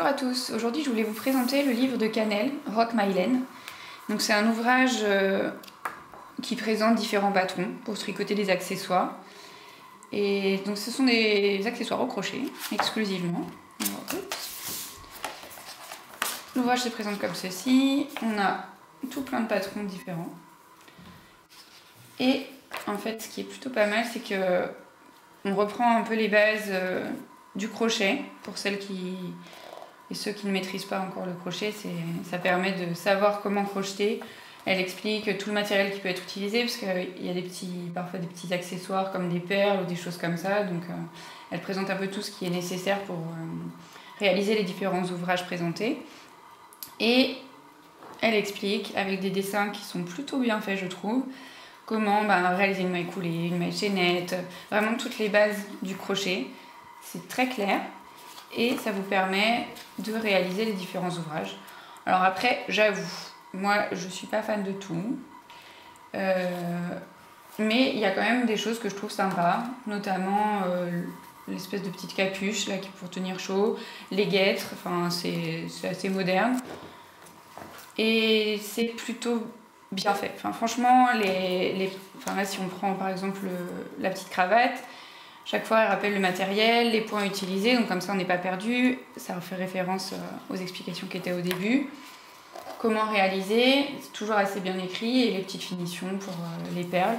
Bonjour à tous, aujourd'hui je voulais vous présenter le livre de Cannelle, Rock My Laine. Donc c'est un ouvrage qui présente différents patrons pour tricoter des accessoires. Et donc ce sont des accessoires au crochet, exclusivement. L'ouvrage se présente comme ceci, on a tout plein de patrons différents. Et en fait ce qui est plutôt pas mal, c'est que on reprend un peu les bases du crochet pour celles et ceux qui ne maîtrisent pas encore le crochet. Ça permet de savoir comment crocheter. Elle explique tout le matériel qui peut être utilisé parce qu'il y a parfois des petits accessoires comme des perles ou des choses comme ça. Donc elle présente un peu tout ce qui est nécessaire pour réaliser les différents ouvrages présentés. Et elle explique avec des dessins qui sont plutôt bien faits, je trouve, comment réaliser une maille coulée, une maille chaînette, vraiment toutes les bases du crochet. C'est très clair et ça vous permet de réaliser les différents ouvrages. Alors après, j'avoue, moi je suis pas fan de tout, mais il y a quand même des choses que je trouve sympas, notamment l'espèce de petite capuche là pour tenir chaud, les guêtres, enfin c'est assez moderne et c'est plutôt bien fait. Enfin, franchement, là, si on prend par exemple la petite cravate, chaque fois elle rappelle le matériel, les points utilisés, donc comme ça on n'est pas perdu. Ça fait référence aux explications qui étaient au début. Comment réaliser, c'est toujours assez bien écrit, et les petites finitions pour les perles.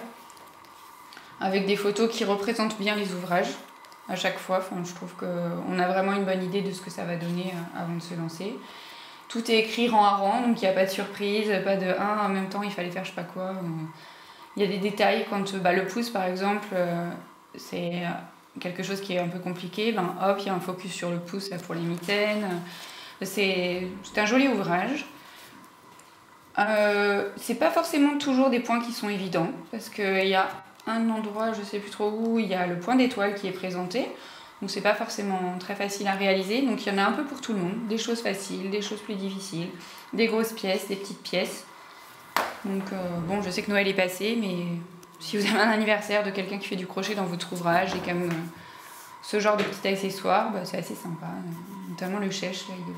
Avec des photos qui représentent bien les ouvrages à chaque fois. Enfin, je trouve qu'on a vraiment une bonne idée de ce que ça va donner avant de se lancer. Tout est écrit rang à rang, donc il n'y a pas de surprise, pas de en même temps il fallait faire je sais pas quoi. Il y a des détails quand le pouce par exemple, c'est quelque chose qui est un peu compliqué, hop, il y a un focus sur le pouce là, pour les mitaines. C'est un joli ouvrage. C'est pas forcément toujours des points qui sont évidents, parce qu'il y a un endroit, je sais plus trop où, il y a le point d'étoile qui est présenté. Donc c'est pas forcément très facile à réaliser, donc il y en a un peu pour tout le monde, des choses faciles, des choses plus difficiles, des grosses pièces, des petites pièces. Donc bon, je sais que Noël est passé, mais si vous avez un anniversaire de quelqu'un qui fait du crochet dans votre ouvrage et comme ce genre de petit accessoire, c'est assez sympa, notamment le chèche, là, il est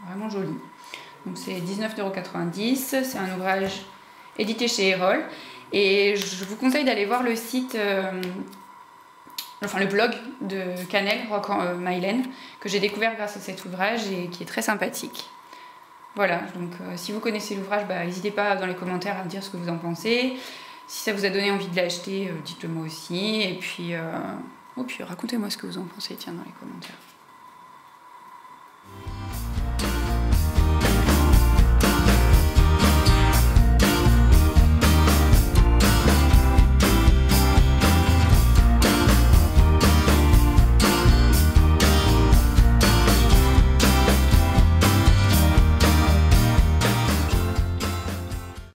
vraiment joli. Donc c'est 19,90 €, c'est un ouvrage édité chez Erol, et je vous conseille d'aller voir le site... le blog de Cannelle, Rock My Laine, que j'ai découvert grâce à cet ouvrage et qui est très sympathique. Voilà, donc si vous connaissez l'ouvrage, n'hésitez pas dans les commentaires à me dire ce que vous en pensez. Si ça vous a donné envie de l'acheter, dites-le moi aussi. Et puis racontez-moi ce que vous en pensez, tiens, dans les commentaires.